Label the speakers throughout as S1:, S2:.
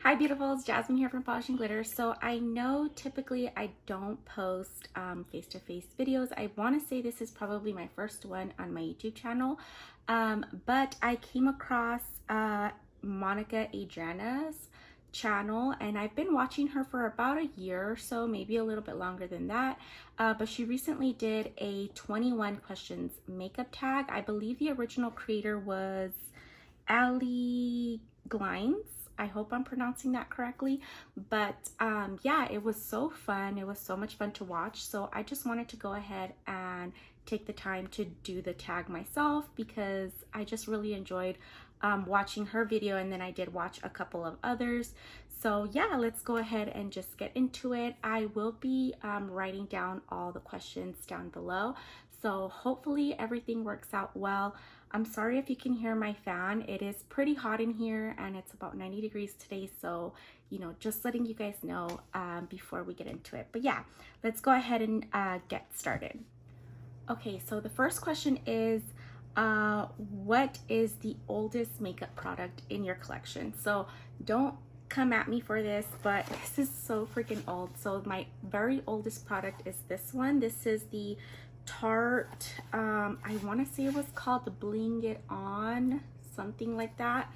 S1: Hi beautifuls, Jasmine here from Polish and Glitter. So I know typically I don't post face-to-face videos. I want to say this is probably my first one on my YouTube channel, but I came across Monica Adriana's channel and I've been watching her for about a year or so, maybe a little bit longer than that, but she recently did a 21 questions makeup tag. I believe the original creator was Glines. I hope I'm pronouncing that correctly, but yeah, it was so fun. It was so much fun to watch. So I just wanted to go ahead and take the time to do the tag myself because I just really enjoyed watching her video, and then I did watch a couple of others. So yeah, let's go ahead and just get into it. I will be writing down all the questions down below. So hopefully everything works out well. I'm sorry if you can hear my fan. It is pretty hot in here and it's about 90 degrees today. So, just letting you guys know before we get into it. But yeah, let's go ahead and get started. Okay, so the first question is, what is the oldest makeup product in your collection? So don't come at me for this, but this is so freaking old. So my very oldest product is this one. This is the Tarte, I want to say it was called the Bling It On, something like that,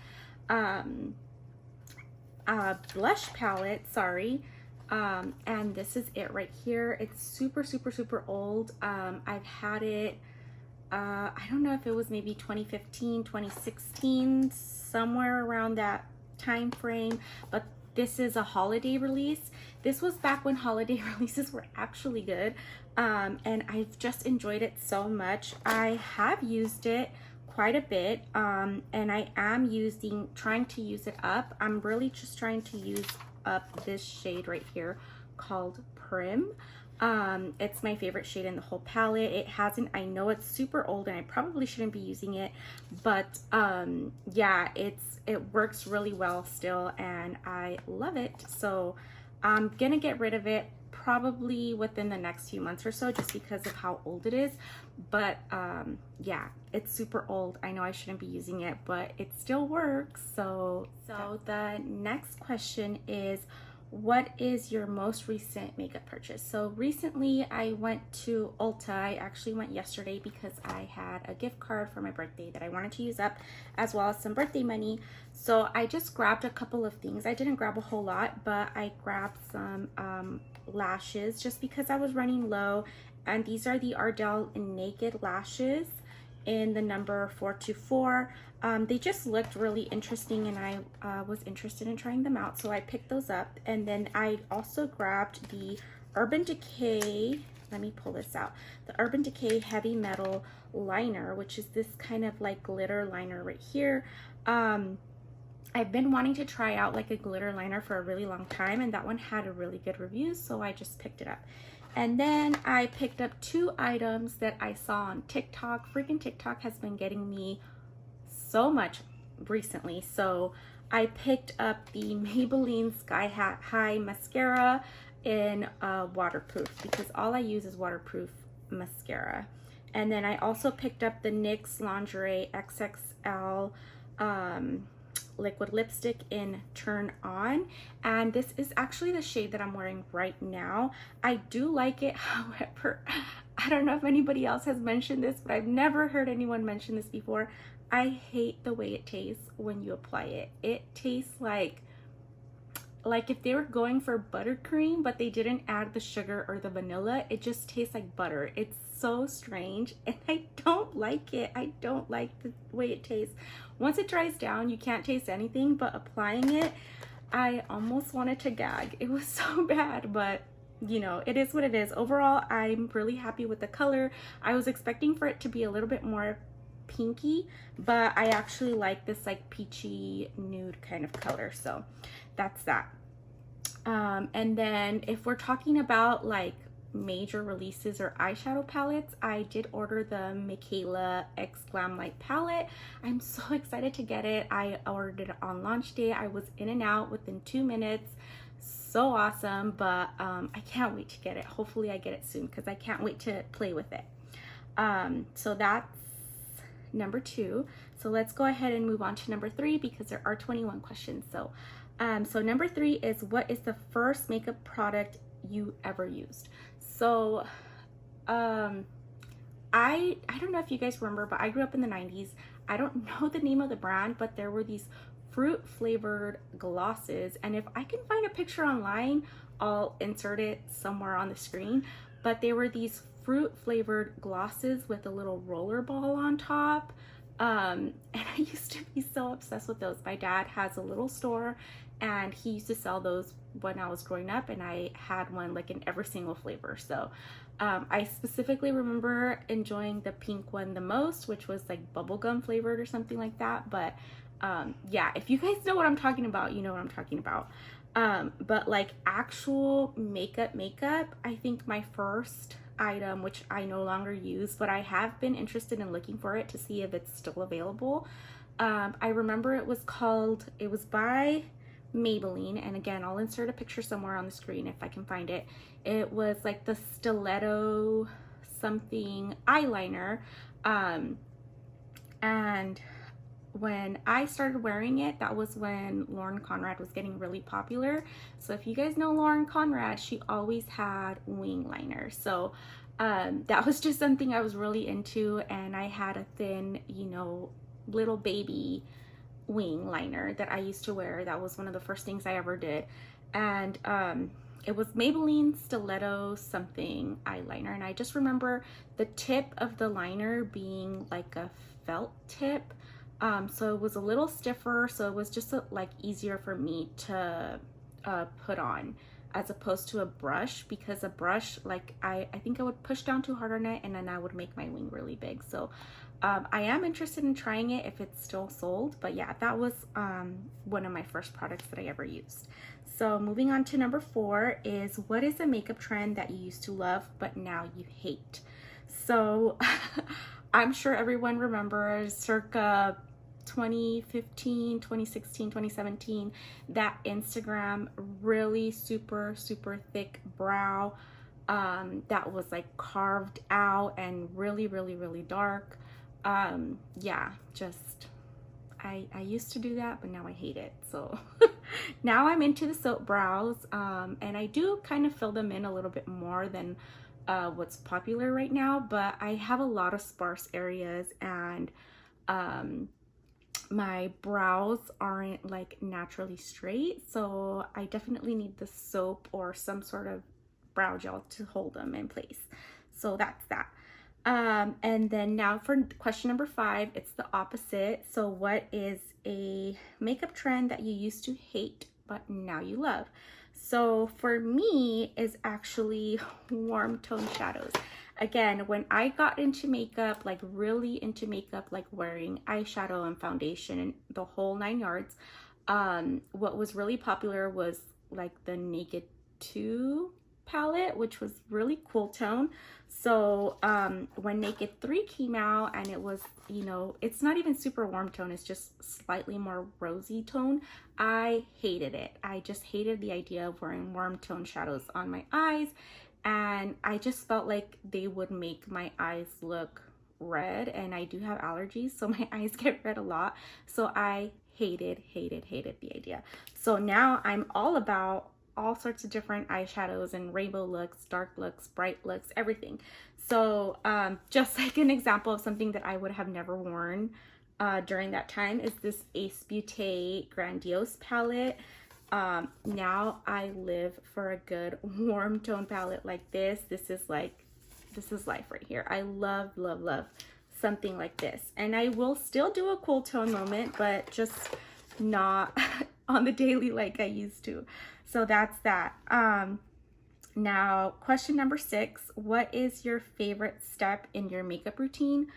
S1: blush palette, sorry. And this is it right here. It's super old. I've had it, I don't know if it was maybe 2015, 2016, somewhere around that time frame, but this is a holiday release. This was back when holiday releases were actually good, and I've just enjoyed it so much. I have used it quite a bit, and I am trying to use it up. I'm really just trying to use up this shade right here called Prim. It's my favorite shade in the whole palette. I know it's super old and I probably shouldn't be using it, but yeah, it works really well still and I love it. So I'm gonna get rid of it probably within the next few months or so, just because of how old it is. But yeah, it's super old. I know I shouldn't be using it, but it still works. So the next question is, what is your most recent makeup purchase? So recently I went to Ulta. I actually went yesterday because I had a gift card for my birthday that I wanted to use up, as well as some birthday money. So I just grabbed a couple of things. I didn't grab a whole lot, but I grabbed some lashes just because I was running low. And these are the Ardell Naked lashes in the number 424. They just looked really interesting and I was interested in trying them out, so I picked those up. And then I also grabbed the Urban Decay, let me pull this out, the Urban Decay Heavy Metal Liner, which is this kind of like glitter liner right here. I've been wanting to try out like a glitter liner for a really long time, and that one had a really good review, so I just picked it up. And then I picked up two items that I saw on TikTok. Freaking TikTok has been getting me so much recently. So I picked up the Maybelline Sky High Mascara in waterproof, because all I use is waterproof mascara. And then I also picked up the NYX Lingerie XXL liquid lipstick in Turn On, and this is actually the shade that I'm wearing right now. I do like it. However, I don't know if anybody else has mentioned this, but I've never heard anyone mention this before. I hate the way it tastes when you apply it. It tastes like if they were going for buttercream but they didn't add the sugar or the vanilla. It just tastes like butter. It's so strange and I don't like it. I don't like the way it tastes. Once it dries down, you can't taste anything, but applying it, I almost wanted to gag. It was so bad, but it is what it is. Overall, I'm really happy with the color. I was expecting for it to be a little bit more pinky, but I actually like this like peachy nude kind of color, so that's that. And then if we're talking about like major releases or eyeshadow palettes, I did order the Michaela X Glam Light palette. I'm so excited to get it. I ordered it on launch day. I was in and out within 2 minutes. So awesome, but I can't wait to get it. Hopefully I get it soon because I can't wait to play with it. So that's number 2. So let's go ahead and move on to number 3 because there are 21 questions. So So number 3 is, what is the first makeup product you ever used? So um, I don't know if you guys remember, but I grew up in the 90s. I don't know the name of the brand, but there were these fruit flavored glosses. And if I can find a picture online, I'll insert it somewhere on the screen. But they were these fruit flavored glosses with a little roller ball on top. And I used to be so obsessed with those. My dad has a little store and he used to sell those when I was growing up, and I had one like in every single flavor. So I specifically remember enjoying the pink one the most, which was like bubblegum flavored or something like that. But yeah, if you guys know what I'm talking about, you know what I'm talking about. But like actual makeup, I think my first item, which I no longer use, but I have been interested in looking for it to see if it's still available. I remember it was by Maybelline, and again, I'll insert a picture somewhere on the screen if I can find it. It was like the stiletto something eyeliner, and when I started wearing it, that was when Lauren Conrad was getting really popular. So if you guys know Lauren Conrad, she always had wing liner. So that was just something I was really into, and I had a thin, you know, little baby wing liner that I used to wear. That was one of the first things I ever did. And it was Maybelline Stiletto something eyeliner, and I just remember the tip of the liner being like a felt tip. So it was a little stiffer, so it was just like easier for me to put on as opposed to a brush, because a brush, like I think I would push down too hard on it and then I would make my wing really big. So I am interested in trying it if it's still sold, but yeah, that was one of my first products that I ever used. So moving on to number 4 is, what is a makeup trend that you used to love but now you hate? So I'm sure everyone remembers circa 2015, 2016, 2017, that Instagram really super thick brow that was like carved out and really dark. Yeah, just I used to do that, but now I hate it. So now I'm into the soap brows, and I do kind of fill them in a little bit more than what's popular right now, but I have a lot of sparse areas, and my brows aren't like naturally straight, so I definitely need the soap or some sort of brow gel to hold them in place. So that's that. And then now for question number 5, it's the opposite. So what is a makeup trend that you used to hate but now you love? So for me is actually warm tone shadows. Again, when I got into makeup, like really into makeup, like wearing eyeshadow and foundation and the whole 9 yards, what was really popular was like the Naked 2 palette, which was really cool tone. So when Naked 3 came out, and it was, you know, it's not even super warm tone, it's just slightly more rosy tone, I hated it. I just hated the idea of wearing warm tone shadows on my eyes, and I just felt like they would make my eyes look red, and I do have allergies, so my eyes get red a lot. So I hated the idea. So now I'm all about all sorts of different eyeshadows and rainbow looks, dark looks, bright looks, everything. So just like an example of something that I would have never worn during that time is this Ace Beauté Grandiose palette. Now I live for a good warm tone palette like this. This is life right here. I love something like this. And I will still do a cool tone moment, but just not on the daily like I used to. So that's that. Now, question number 6, what is your favorite step in your makeup routine?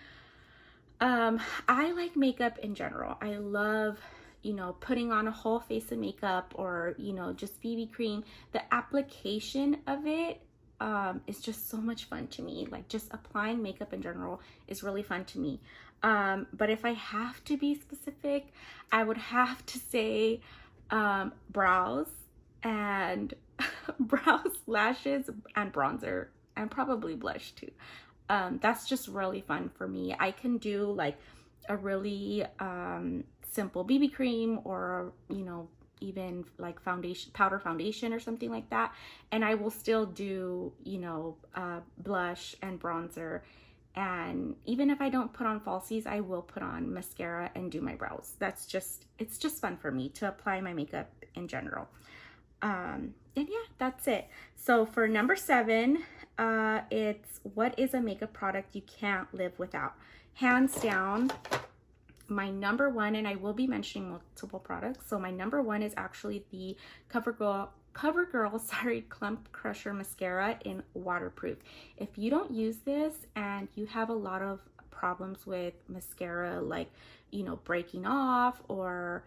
S1: I like makeup in general. I love, you know, putting on a whole face of makeup, or, you know, just BB cream. The application of it is just so much fun to me. Like, just applying makeup in general is really fun to me. But if I have to be specific, I would have to say brows and brows, lashes, and bronzer, and probably blush too. That's just really fun for me. I can do like a really simple BB cream, or, you know, even like foundation, powder foundation or something like that. And I will still do, you know, blush and bronzer. And even if I don't put on falsies, I will put on mascara and do my brows. That's just, it's just fun for me to apply my makeup in general. And yeah, that's it. So for number 7, it's what is a makeup product you can't live without? Hands down, my number 1, and I will be mentioning multiple products. So my number 1 is actually the CoverGirl, sorry, Clump Crusher Mascara in waterproof. If you don't use this and you have a lot of problems with mascara, like, you know, breaking off or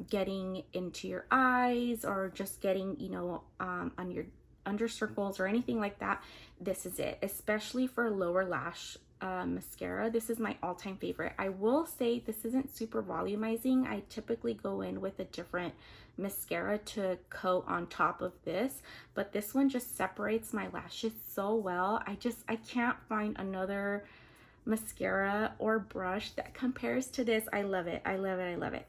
S1: getting into your eyes or just getting, you know, on your under circles or anything like that, this is it, especially for lower lash mascara. This is my all-time favorite. I will say this isn't super volumizing. I typically go in with a different mascara to coat on top of this, but this one just separates my lashes so well. I can't find another mascara or brush that compares to this. I love it. I love it. I love it.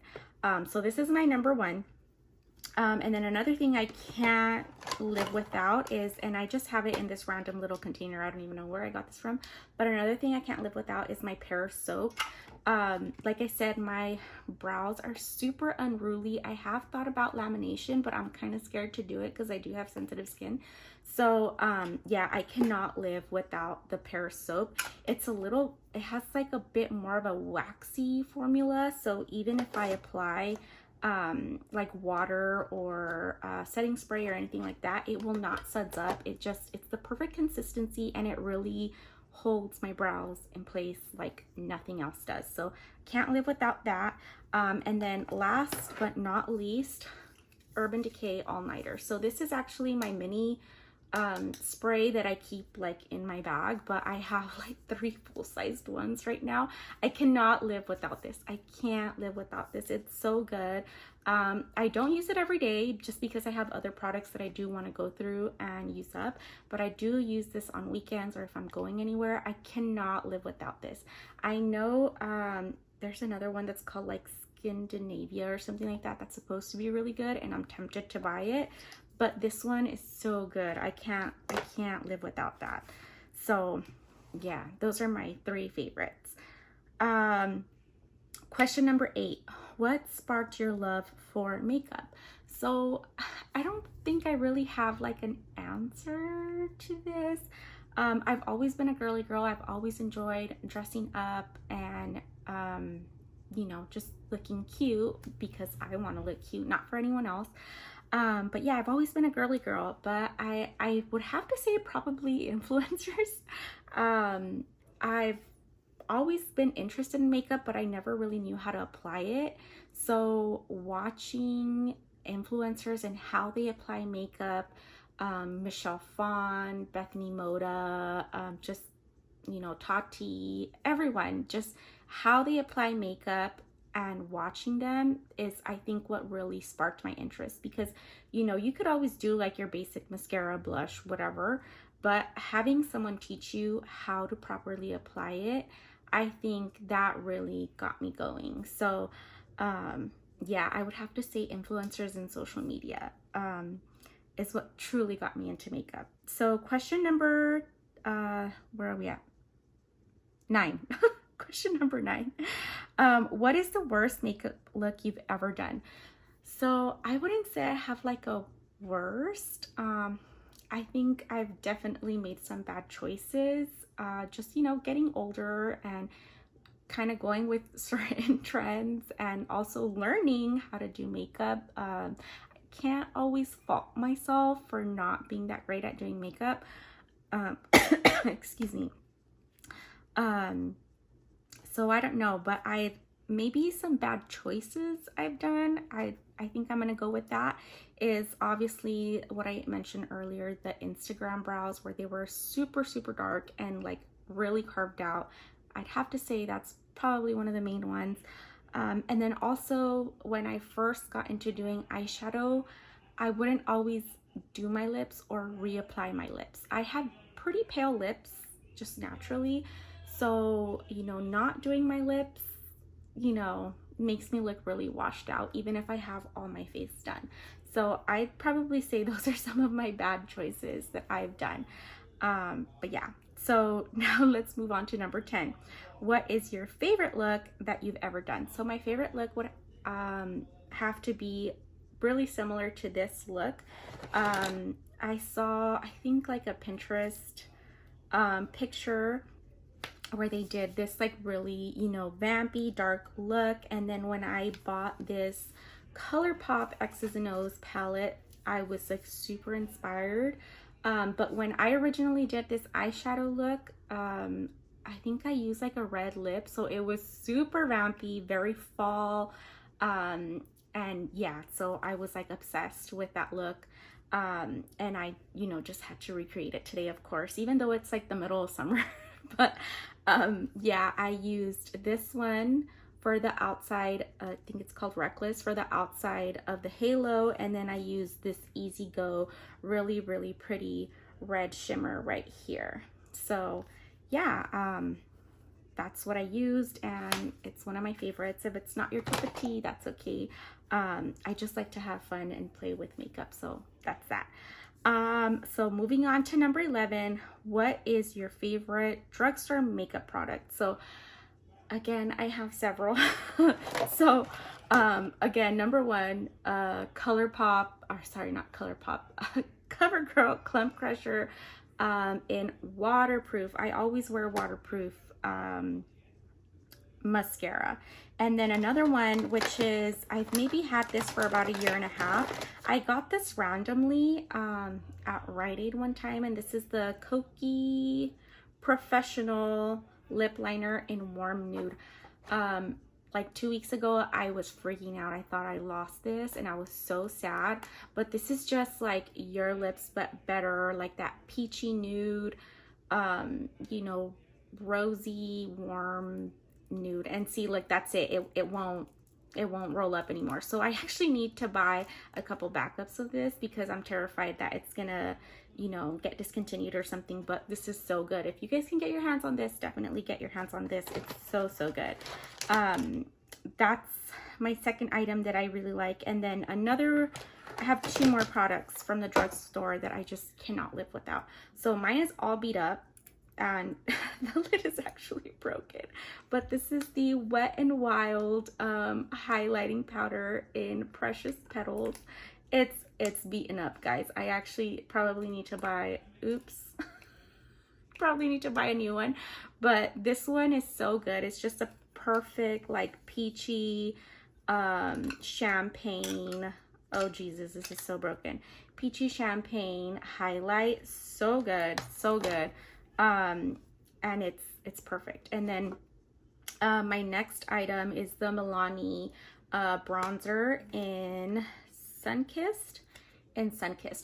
S1: So this is my number 1. And then another thing I can't live without is, and I just have it in this random little container, I don't even know where I got this from, but another thing I can't live without is my Pear soap. Like I said, my brows are super unruly. I have thought about lamination, but I'm kind of scared to do it because I do have sensitive skin. So yeah, I cannot live without the Pear soap. It's a little, it has like a bit more of a waxy formula, so even if I apply like water or setting spray or anything like that, it will not suds up. It's the perfect consistency, and it really holds my brows in place like nothing else does. So can't live without that. And then last but not least, Urban Decay All Nighter. So this is actually my mini spray that I keep like in my bag, but I have like 3 full-sized ones right now. I cannot live without this. I can't live without this. It's so good. I don't use it every day just because I have other products that I do want to go through and use up, but I do use this on weekends or if I'm going anywhere. I cannot live without this. I know there's another one that's called like Scandinavia or something like that that's supposed to be really good, and I'm tempted to buy it, but this one is so good. I can't live without that. So yeah, those are my 3 favorites. Question number 8, what sparked your love for makeup? So I don't think I really have like an answer to this. I've always been a girly girl. I've always enjoyed dressing up and you know, just looking cute because I want to look cute, not for anyone else. But yeah, I've always been a girly girl, but I would have to say probably influencers. I've always been interested in makeup, but I never really knew how to apply it. So watching influencers and how they apply makeup, Michelle Phan, Bethany Moda, just, you know, Tati, everyone, just how they apply makeup and watching them is, I think, what really sparked my interest, because, you know, you could always do like your basic mascara, blush, whatever, but having someone teach you how to properly apply it, I think that really got me going. So yeah, I would have to say influencers and social media is what truly got me into makeup. So question number, where are we at? 9. Question number 9. What is the worst makeup look you've ever done? So I wouldn't say I have like a worst. I think I've definitely made some bad choices. Just, you know, getting older and kind of going with certain trends and also learning how to do makeup. I can't always fault myself for not being that great at doing makeup. Excuse me. So I don't know, but maybe some bad choices I've done. I think I'm gonna go with that is obviously what I mentioned earlier, the Instagram brows where they were super, super dark and like really carved out. I'd have to say that's probably one of the main ones. And then also when I first got into doing eyeshadow, I wouldn't always do my lips or reapply my lips. I have pretty pale lips just naturally. So, you know, not doing my lips, you know, makes me look really washed out, even if I have all my face done. So I'd probably say those are some of my bad choices that I've done. But yeah, so now let's move on to number 10. What is your favorite look that you've ever done? So my favorite look would have to be really similar to this look. I saw, I think like a Pinterest picture where they did this like really, you know, vampy dark look. And then when I bought this ColourPop X's and O's palette, I was like super inspired. But when I originally did this eyeshadow look, I think I used like a red lip, so it was super vampy, very fall. And yeah, so I was like obsessed with that look. And I, you know, just had to recreate it today, of course, even though it's like the middle of summer. But yeah, I used this one for the outside, I think it's called Reckless, for the outside of the halo. And then I used this Easy Go, really, really pretty red shimmer right here. So yeah, that's what I used, and it's one of my favorites. If it's not your cup of tea, that's okay. I just like to have fun and play with makeup, so that's that. So moving on to number 11, what is your favorite drugstore makeup product? So again, I have several. So again, number one, ColourPop, or sorry, not ColourPop, CoverGirl Clump Crusher in waterproof. I always wear waterproof mascara. And then another one, which is, I've maybe had this for about a year and a half. I got this randomly at Rite Aid one time, and this is the Kokie Professional Lip Liner in Warm Nude. Like 2 weeks ago, I was freaking out. I thought I lost this and I was so sad. But this is just like your lips, but better, like that peachy nude, you know, rosy, warm nude. And see, like that's it. It won't roll up anymore. So I actually need to buy a couple backups of this because I'm terrified that it's gonna, you know, get discontinued or something. But this is so good. If you guys can get your hands on this, definitely get your hands on this. It's so, so good. That's my second item that I really like. And then another, I have 2 more products from the drugstore that I just cannot live without. So mine is all beat up and the lid is actually broken, but this is the Wet n Wild highlighting powder in Precious Petals. It's beaten up, guys. I actually probably need to buy, probably need to buy a new one, but this one is so good. It's just a perfect like peachy champagne, oh Jesus, this is so broken, peachy champagne highlight. So good, so good. And it's perfect. And then my next item is the Milani bronzer in Sunkissed.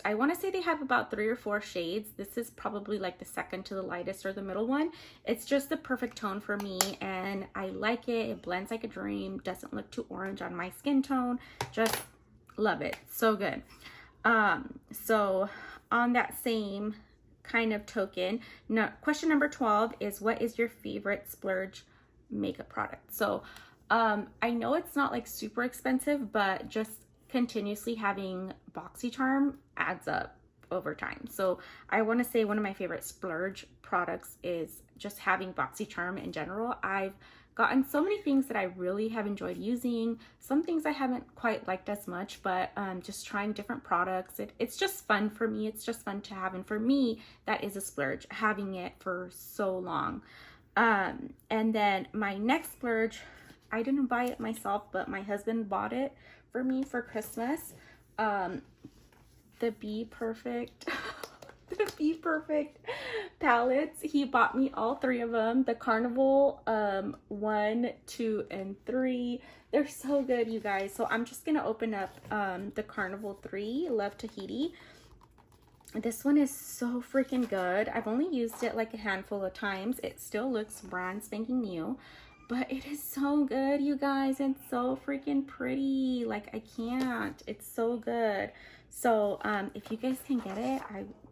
S1: I want to say they have about 3 or 4 shades. This is probably like the second to the lightest or the middle one. It's just the perfect tone for me and I like it. It blends like a dream, doesn't look too orange on my skin tone. Just love it. So good. So on that same kind of token, question number 12 is, what is your favorite splurge makeup product? So I know it's not like super expensive, but just continuously having BoxyCharm adds up over time. So I want to say one of my favorite splurge products is just having BoxyCharm in general. I've gotten so many things that I really have enjoyed using. Some things I haven't quite liked as much, but just trying different products. It's just fun for me. It's just fun to have. And for me, that is a splurge, having it for so long. And then my next splurge, I didn't buy it myself, but my husband bought it for me for Christmas. The Be Perfect the Be Perfect palettes. He bought me all 3 of them, the Carnival 1, 2, and 3. They're so good, you guys. So I'm just gonna open up the Carnival 3, Love Tahiti. This one is so freaking good. I've only used it like a handful of times. It still looks brand spanking new, but it is so good, you guys. It's so freaking pretty. Like, I can't. It's so good. So if you guys can get it,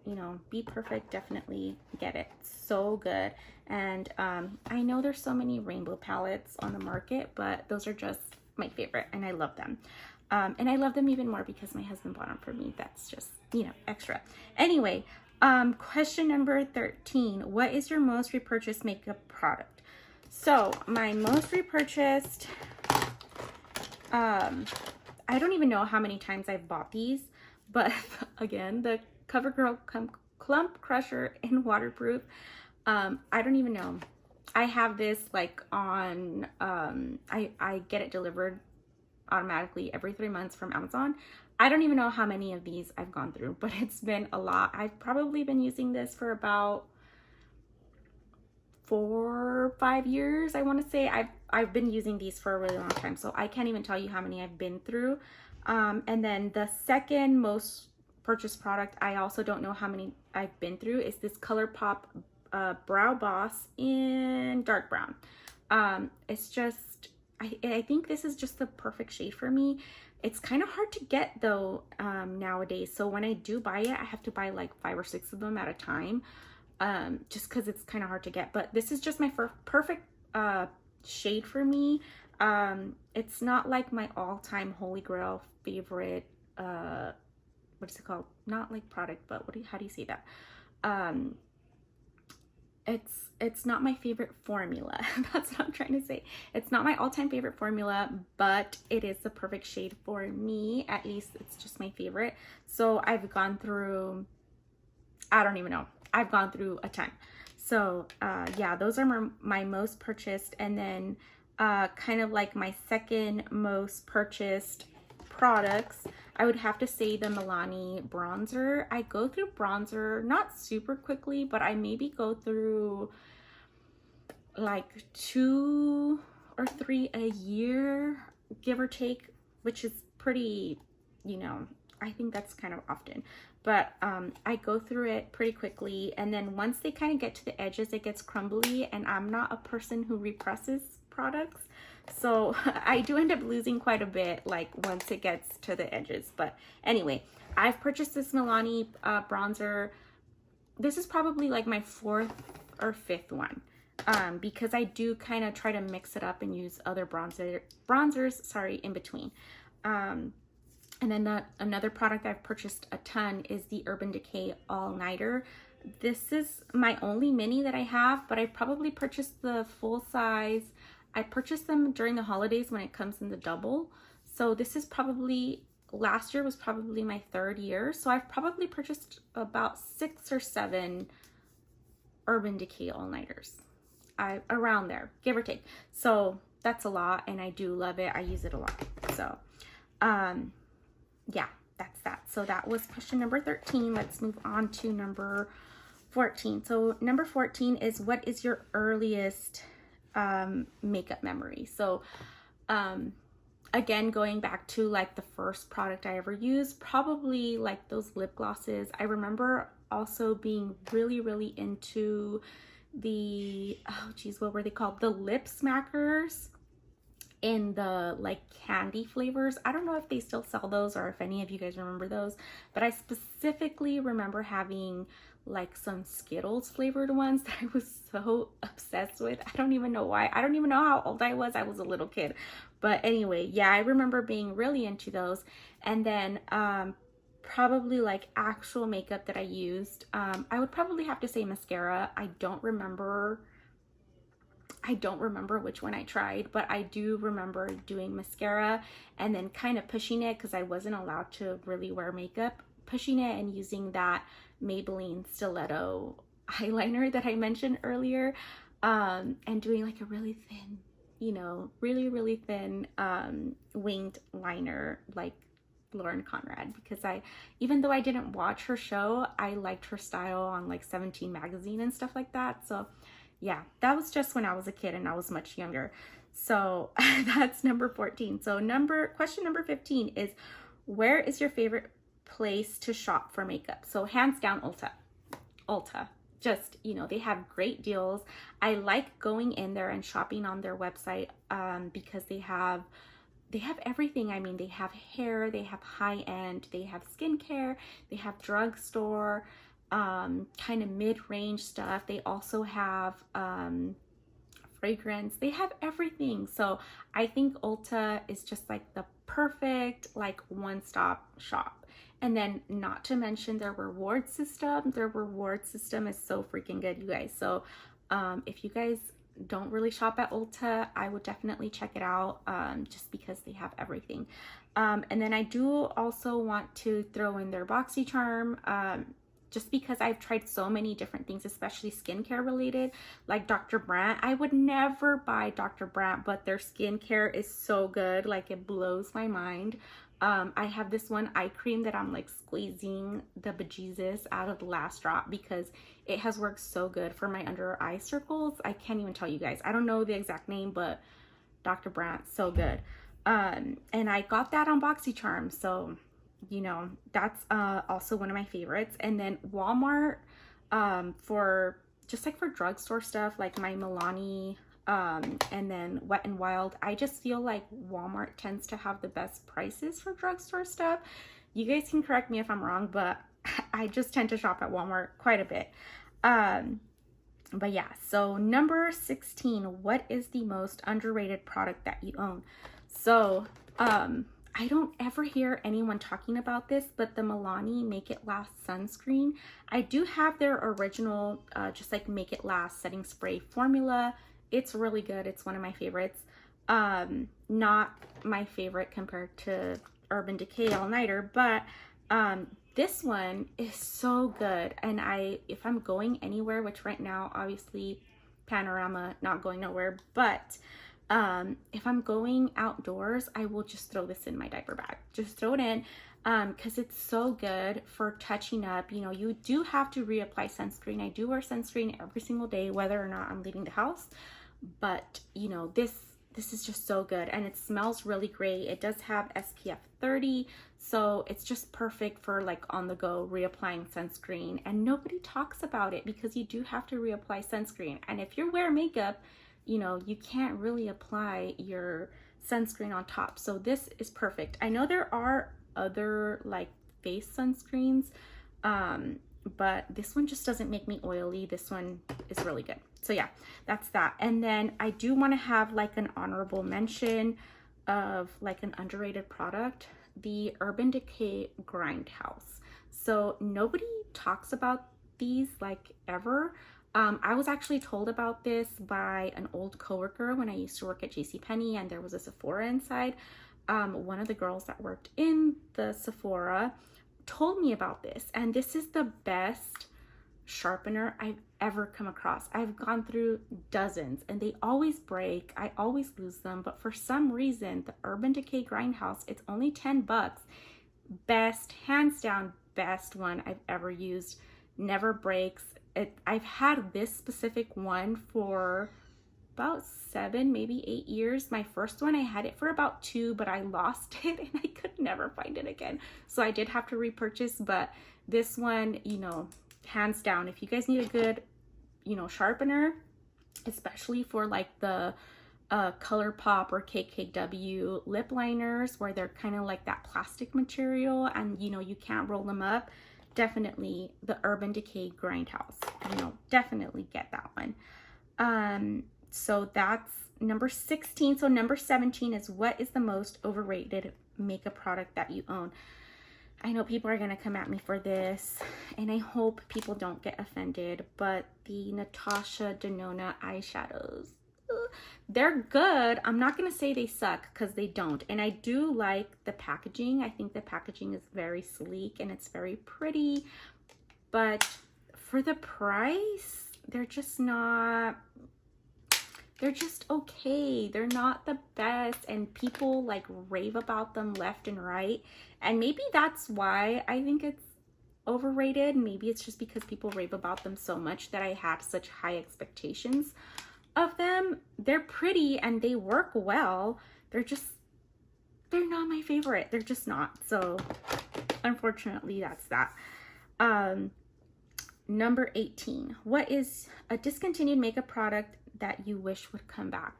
S1: you know, Be Perfect, definitely get it. So good. And I know there's so many rainbow palettes on the market, but those are just my favorite, and I love them. And I love them even more because my husband bought them for me. That's just, you know, extra. Anyway, question number 13. What is your most repurchased makeup product? So my most repurchased, I don't even know how many times I've bought these, but again, the CoverGirl Clump Crusher in waterproof. I don't even know. I have this like on, I get it delivered automatically every 3 months from Amazon. I don't even know how many of these I've gone through, but it's been a lot. I've probably been using this for about 4 or 5 years. I want to say I've been using these for a really long time, so I can't even tell you how many I've been through. And then the second most purchased product, I also don't know how many I've been through, is this ColourPop Brow Boss in dark brown. It's just, I think this is just the perfect shade for me. It's kind of hard to get though nowadays, so when I do buy it, I have to buy like 5 or 6 of them at a time, just because it's kind of hard to get. But this is just my perfect shade for me. It's not like my all-time holy grail favorite, what is it called? Not like product, but how do you say that? It's not my favorite formula. That's what I'm trying to say. It's not my all-time favorite formula, but it is the perfect shade for me. At least it's just my favorite. So I've gone through, I don't even know. I've gone through a ton. So yeah, those are my most purchased. And then kind of like my second most purchased products, I would have to say the Milani bronzer. I go through bronzer not super quickly, but I maybe go through like 2 or 3 a year, give or take, which is pretty, you know, I think that's kind of often. But I go through it pretty quickly, and then once they kind of get to the edges, it gets crumbly, and I'm not a person who represses products. So I do end up losing quite a bit like once it gets to the edges. But anyway, I've purchased this Milani bronzer. This is probably like my 4th or 5th one, because I do kind of try to mix it up and use other bronzers, in between. And then another product I've purchased a ton is the Urban Decay All Nighter. This is my only mini that I have, but I probably purchased the full size. I purchased them during the holidays when it comes in the double. So this is probably, last year was probably my 3rd year. So I've probably purchased about 6 or 7 Urban Decay All Nighters. Around there, give or take. So that's a lot, and I do love it. I use it a lot. So yeah, that's that. So that was question number 13. Let's move on to number 14. So number 14 is, what is your earliest makeup memory? So again, going back to like the first product I ever used, probably like those lip glosses. I remember also being really into the, oh geez, what were they called? The lip smackers in the like candy flavors. I don't know if they still sell those or if any of you guys remember those, but I specifically remember having like some Skittles flavored ones that I was so obsessed with. I don't even know why. I don't even know how old I was. I was a little kid. But anyway, yeah, I remember being really into those. And then probably like actual makeup that I used, I would probably have to say mascara. I don't remember which one I tried, but I do remember doing mascara and then kind of pushing it, because I wasn't allowed to really wear makeup, pushing it and using that Maybelline stiletto eyeliner that I mentioned earlier, and doing like a really thin, you know, really thin winged liner like Lauren Conrad, because even though I didn't watch her show, I liked her style on like 17 magazine and stuff like that. So yeah, that was just when I was a kid and I was much younger. So that's number 14. So question number 15 is, where is your favorite place to shop for makeup? So hands down, Ulta. Just, you know, they have great deals. I like going in there and shopping on their website because they have everything. I mean, they have hair, they have high-end, they have skincare, they have drugstore, kind of mid-range stuff. They also have fragrance. They have everything. So I think Ulta is just like the perfect like one-stop shop. And then not to mention their reward system. Their reward system is so freaking good, you guys. So if you guys don't really shop at Ulta, I would definitely check it out, just because they have everything. And then I do also want to throw in their BoxyCharm, just because I've tried so many different things, especially skincare related, like Dr. Brandt. I would never buy Dr. Brandt, but their skincare is so good. Like, it blows my mind. I have this one eye cream that I'm like squeezing the bejesus out of the last drop because it has worked so good for my under eye circles. I can't even tell you guys. I don't know the exact name, but Dr. Brandt, so good. And I got that on BoxyCharm, so you know, that's also one of my favorites. And then Walmart, for just like for drugstore stuff, like my Milani, and then Wet n Wild. I just feel like Walmart tends to have the best prices for drugstore stuff. You guys can correct me if I'm wrong, but I just tend to shop at Walmart quite a bit. But yeah, so number 16, what is the most underrated product that you own? So, I don't ever hear anyone talking about this, but the Milani Make It Last sunscreen, I do have their original, just like Make It Last setting spray formula. It's really good. It's one of my favorites. Not my favorite compared to Urban Decay All Nighter, but this one is so good. And if I'm going anywhere, which right now, obviously, Panorama, not going nowhere, but if I'm going outdoors, I will just throw this in my diaper bag. Just throw it in, because it's so good for touching up. You know, you do have to reapply sunscreen. I do wear sunscreen every single day, whether or not I'm leaving the house. But, you know, this is just so good, and it smells really great. It does have SPF 30, so it's just perfect for like on the go reapplying sunscreen. And nobody talks about it because you do have to reapply sunscreen. And if you wear makeup, you know, you can't really apply your sunscreen on top. So this is perfect. I know there are other like face sunscreens, but this one just doesn't make me oily. This one is really good. So yeah, that's that. And then I do want to have like an honorable mention of like an underrated product, the Urban Decay Grindhouse. So nobody talks about these like ever. I was actually told about this by an old coworker when I used to work at JCPenney, and there was a Sephora inside. One of the girls that worked in the Sephora told me about this, and this is the best sharpener I've ever come across. I've gone through dozens and they always break. I always lose them, but for some reason, the Urban Decay Grindhouse, it's only $10. Best, hands down, best one I've ever used. Never breaks. I've had this specific one for about 7, maybe 8 years. My first one, I had it for about 2, but I lost it and I could never find it again. So I did have to repurchase, but this one, you know, hands down, if you guys need a good, you know, sharpener, especially for like the ColourPop or KKW lip liners where they're kind of like that plastic material and, you know, you can't roll them up, definitely the Urban Decay Grindhouse. You know, definitely get that one. So that's number 16. So number 17 is, what is the most overrated makeup product that you own? I know people are gonna come at me for this, and I hope people don't get offended, but the Natasha Denona eyeshadows, they're good. I'm not gonna say they suck, because they don't. And I do like the packaging. I think the packaging is very sleek and it's very pretty, but for the price, they're just okay. They're not the best, and people like rave about them left and right. And maybe that's why I think it's overrated. Maybe it's just because people rave about them so much that I had such high expectations of them. They're pretty and they work well. They're not my favorite. They're just not. So unfortunately, that's that. Number 18, what is a discontinued makeup product that you wish would come back?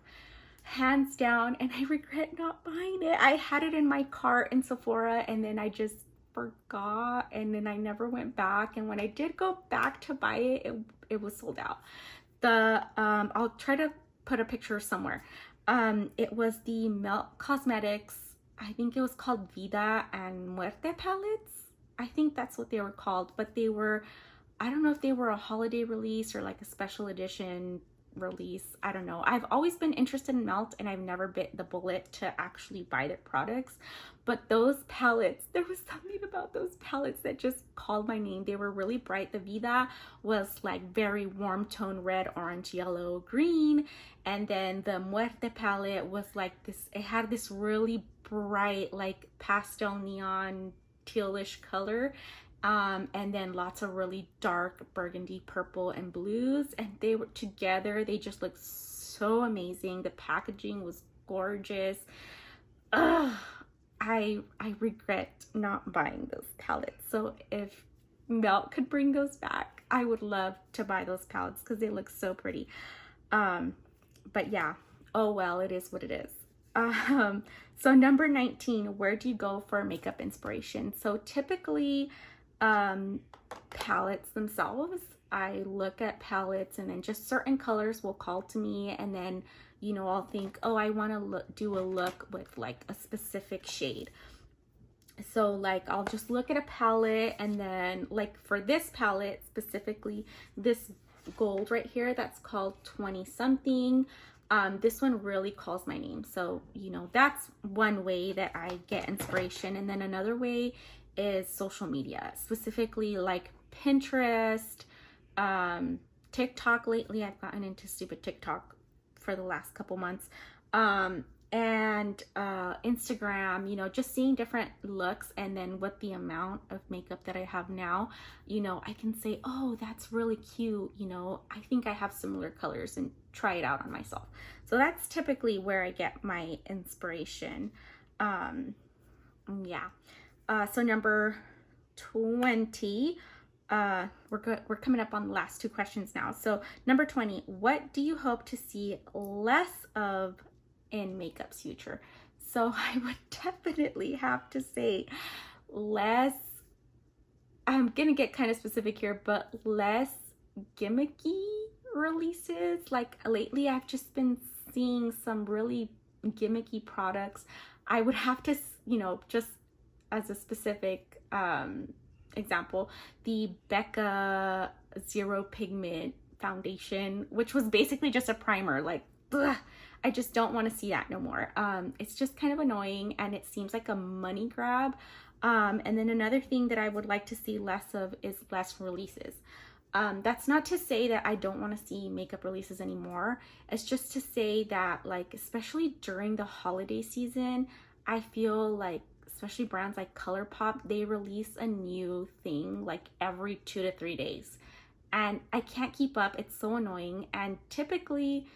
S1: Hands down, and I regret not buying it. I had it in my cart in Sephora and then I just forgot, and then I never went back. And when I did go back to buy it, it was sold out. I'll try to put a picture somewhere. It was the Melt Cosmetics, I think it was called Vida and Muerte palettes. I think that's what they were called, but they were, I don't know if they were a holiday release or like a special edition release. I don't know. I've always been interested in Melt and I've never bit the bullet to actually buy their products. But those palettes, there was something about those palettes that just called my name. They were really bright. The Vida was like very warm tone red, orange, yellow, green. And then the Muerte palette was like this, it had this really bright like pastel neon tealish color. And then lots of really dark burgundy, purple, and blues, and they were together. They just looked so amazing. The packaging was gorgeous. Ugh, I regret not buying those palettes. So if Melt could bring those back, I would love to buy those palettes because they look so pretty. But yeah, oh well, it is what it is. So number 19, where do you go for makeup inspiration? So typically, palettes themselves. I look at palettes and then just certain colors will call to me, and then, you know, I'll think, oh, I want to do a look with like a specific shade. So like I'll just look at a palette, and then like for this palette specifically, this gold right here that's called 20 something, this one really calls my name. So, you know, that's one way that I get inspiration. And then another way is social media, specifically like Pinterest, TikTok. Lately I've gotten into stupid TikTok for the last couple months, and Instagram, you know, just seeing different looks, and then with the amount of makeup that I have now, you know, I can say, oh, that's really cute, you know, I think I have similar colors, and try it out on myself. So that's typically where I get my inspiration. Yeah. So number 20, we're coming up on the last two questions now. So number 20, what do you hope to see less of in makeup's future? So I would definitely have to say less, I'm gonna get kind of specific here, but less gimmicky releases. Like lately I've just been seeing some really gimmicky products. I would have to, you know, just as a specific example, the Becca Zero Pigment Foundation, which was basically just a primer. Like, ugh, I just don't want to see that no more. It's just kind of annoying, and it seems like a money grab. And then another thing that I would like to see less of is less releases. That's not to say that I don't want to see makeup releases anymore. It's just to say that, like, especially during the holiday season, I feel like, especially brands like ColourPop, they release a new thing like every 2 to 3 days. And I can't keep up. It's so annoying. And typically,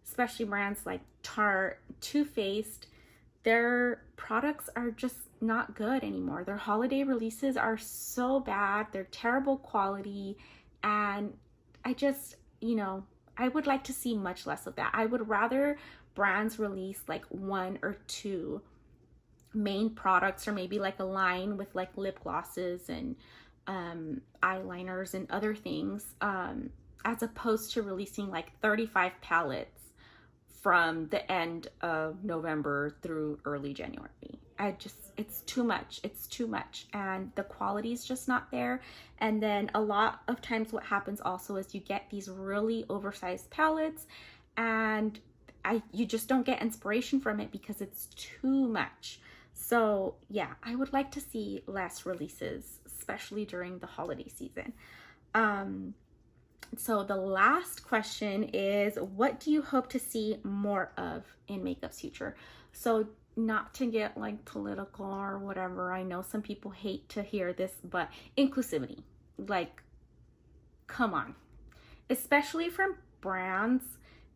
S1: especially brands like Tarte, Too Faced, their products are just not good anymore. Their holiday releases are so bad. They're terrible quality. And I just, you know, I would like to see much less of that. I would rather brands release like 1 or 2 main products, or maybe like a line with like lip glosses and eyeliners and other things, as opposed to releasing like 35 palettes from the end of November through early January. It's too much. It's too much. And the quality is just not there. And then a lot of times what happens also is you get these really oversized palettes, and you just don't get inspiration from it because it's too much. So yeah, I would like to see less releases, especially during the holiday season. So the last question is, what do you hope to see more of in makeup's future? So not to get like political or whatever, I know some people hate to hear this, but inclusivity, like, come on, especially from brands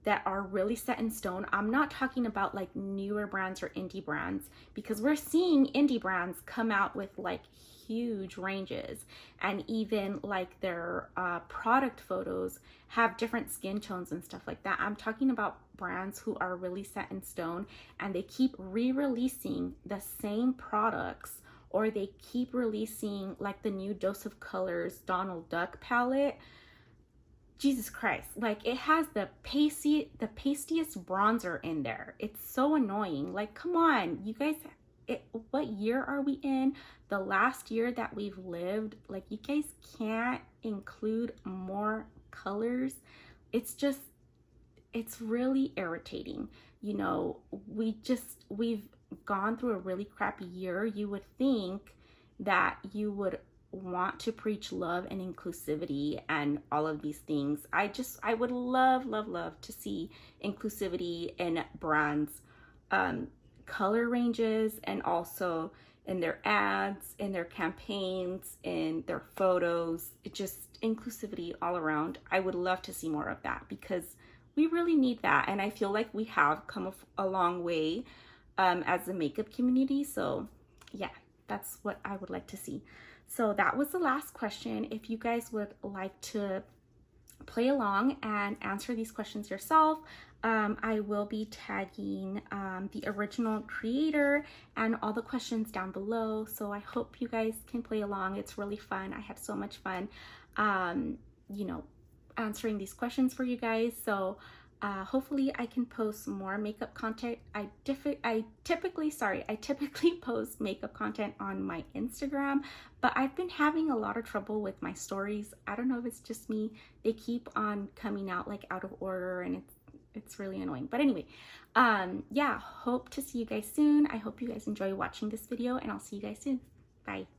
S1: that are really set in stone. I'm not talking about like newer brands or indie brands, because we're seeing indie brands come out with like huge ranges, and even like their product photos have different skin tones and stuff like that. I'm talking about brands who are really set in stone, and they keep re-releasing the same products, or they keep releasing like the new Dose of Colors Donald Duck palette. Jesus Christ, like it has the pastiest bronzer in there. It's so annoying. Like, come on, you guys, what year are we in? The last year that we've lived. Like, you guys can't include more colors. It's just, it's really irritating. You know, we've gone through a really crappy year. You would think that you would want to preach love and inclusivity and all of these things. I would love to see inclusivity in brands, color ranges, and also in their ads, in their campaigns, in their photos. It just inclusivity all around. I would love to see more of that because we really need that, and I feel like we have come a long way as a makeup community. So yeah, that's what I would like to see. So that was the last question. If you guys would like to play along and answer these questions yourself, I will be tagging the original creator and all the questions down below. So I hope you guys can play along. It's really fun. I had so much fun, you know, answering these questions for you guys. So hopefully I can post more makeup content. I typically post makeup content on my Instagram, but I've been having a lot of trouble with my stories. I don't know if it's just me. They keep on coming out like out of order, and it's really annoying. But anyway, yeah, hope to see you guys soon. I hope you guys enjoy watching this video, and I'll see you guys soon. Bye.